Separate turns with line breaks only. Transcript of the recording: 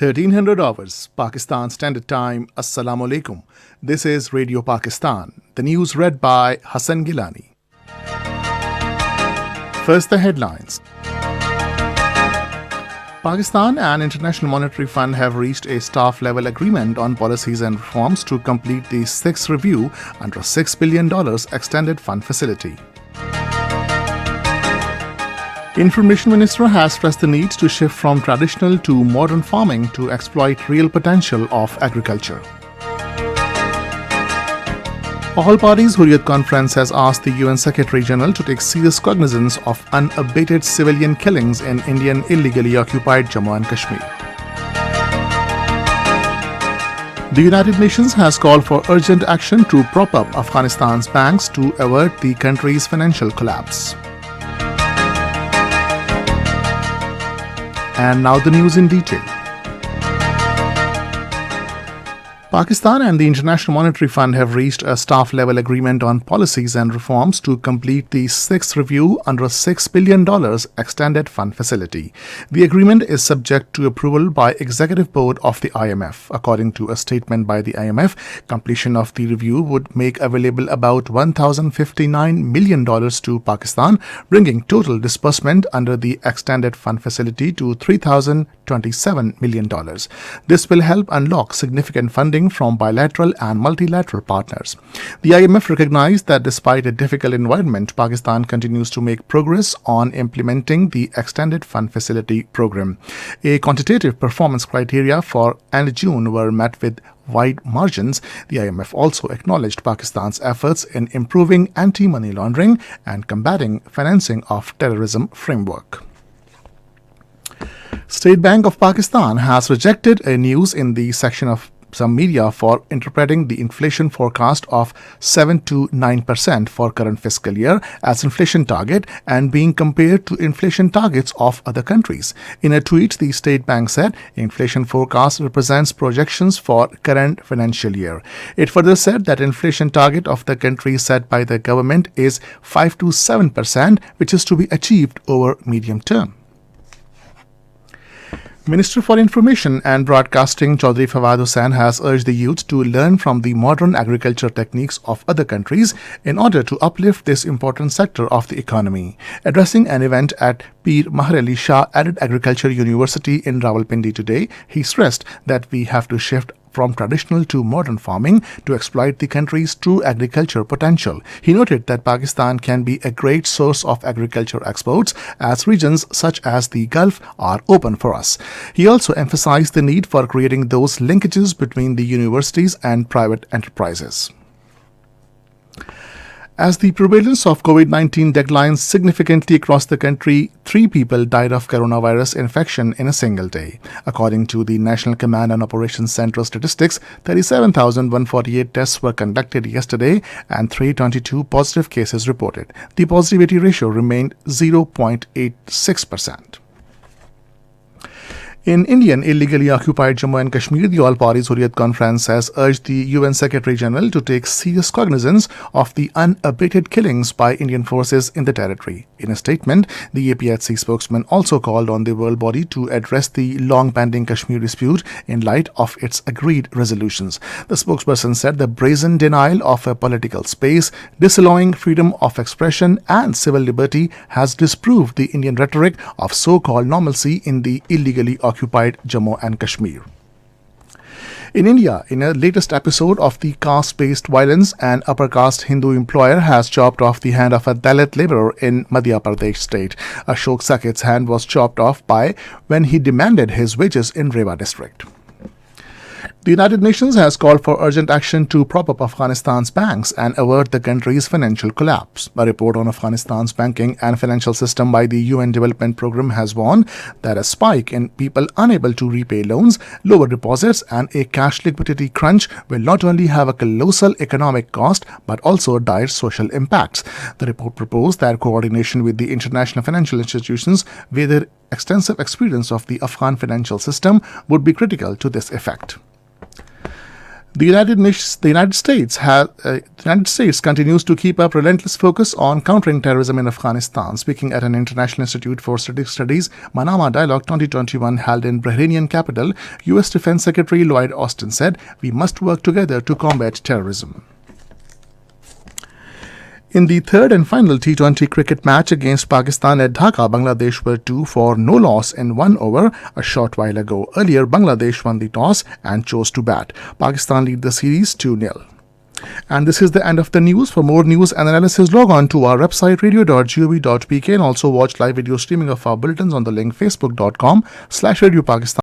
1300 hours, Pakistan Standard Time. Assalamu alaikum. This is Radio Pakistan. The news read by Hassan Gilani. First, the headlines. Pakistan and International Monetary Fund have reached a staff-level agreement on policies and reforms to complete the sixth review under a $6 billion extended fund facility. Information Minister has stressed the need to shift from traditional to modern farming to exploit real potential of agriculture. All Parties Hurriyat Conference has asked the UN Secretary General to take serious cognizance of unabated civilian killings in Indian illegally occupied Jammu and Kashmir. The United Nations has called for urgent action to prop up Afghanistan's banks to avert the country's financial collapse. And now the news in detail. Pakistan and the International Monetary Fund have reached a staff-level agreement on policies and reforms to complete the sixth review under a $6 billion extended fund facility. The agreement is subject to approval by Executive Board of the IMF. According to a statement by the IMF, completion of the review would make available about $1,059 million to Pakistan, bringing total disbursement under the extended fund facility to $3,027 million. This will help unlock significant funding from bilateral and multilateral partners. The IMF recognized that despite a difficult environment, Pakistan continues to make progress on implementing the extended fund facility program. A quantitative performance criteria for end June were met with wide margins. The IMF also acknowledged Pakistan's efforts in improving anti-money laundering and combating financing of terrorism framework. State Bank of Pakistan has rejected a news in the section of some media for interpreting the inflation forecast of 7 to 9% for current fiscal year as inflation target and being compared to inflation targets of other countries. In a tweet, the State Bank said inflation forecast represents projections for current financial year. It further said that inflation target of the country set by the government is 5 to 7%, which is to be achieved over medium term. Minister for Information and Broadcasting Chaudhry Fawad Hussain has urged the youth to learn from the modern agriculture techniques of other countries in order to uplift this important sector of the economy. Addressing an event at Pir Mahar Ali Shah Added Agriculture University in Rawalpindi today, he stressed that we have to shift from traditional to modern farming to exploit the country's true agriculture potential. He noted that Pakistan can be a great source of agriculture exports as regions such as the Gulf are open for us. He also emphasized the need for creating those linkages between the universities and private enterprises. As the prevalence of COVID-19 declines significantly across the country, 3 people died of coronavirus infection in a single day. According to the National Command and Operations Center statistics, 37,148 tests were conducted yesterday and 322 positive cases reported. The positivity ratio remained 0.86%. In Indian illegally occupied Jammu and Kashmir, the All Parties Hurriyat Conference has urged the UN Secretary General to take serious cognizance of the unabated killings by Indian forces in the territory. In a statement, the APHC spokesman also called on the world body to address the long-pending Kashmir dispute in light of its agreed resolutions. The spokesperson said the brazen denial of a political space, disallowing freedom of expression and civil liberty has disproved the Indian rhetoric of so-called normalcy in the illegally occupied Jammu and Kashmir. In India, in a latest episode of the caste-based violence, an upper caste Hindu employer has chopped off the hand of a Dalit laborer in Madhya Pradesh state. Ashok Saket's hand was chopped off when he demanded his wages in Rewa district. The United Nations has called for urgent action to prop up Afghanistan's banks and avert the country's financial collapse. A report on Afghanistan's banking and financial system by the UN Development Programme has warned that a spike in people unable to repay loans, lower deposits, and a cash liquidity crunch will not only have a colossal economic cost but also dire social impacts. The report proposed that coordination with the international financial institutions with their extensive experience of the Afghan financial system would be critical to this effect. The United States continues to keep up relentless focus on countering terrorism in Afghanistan. Speaking at an International Institute for Strategic Studies Manama Dialogue 2021 held in Bahrainian capital, U.S. Defense Secretary Lloyd Austin said, "We must work together to combat terrorism." In the third and final T20 cricket match against Pakistan at Dhaka, Bangladesh were 2 for no loss in 1 over a short while ago. Earlier, Bangladesh won the toss and chose to bat. Pakistan lead the series 2-0. And this is the end of the news. For more news and analysis, log on to our website radio.gov.pk and also watch live video streaming of our bulletins on the link facebook.com/Radio Pakistan.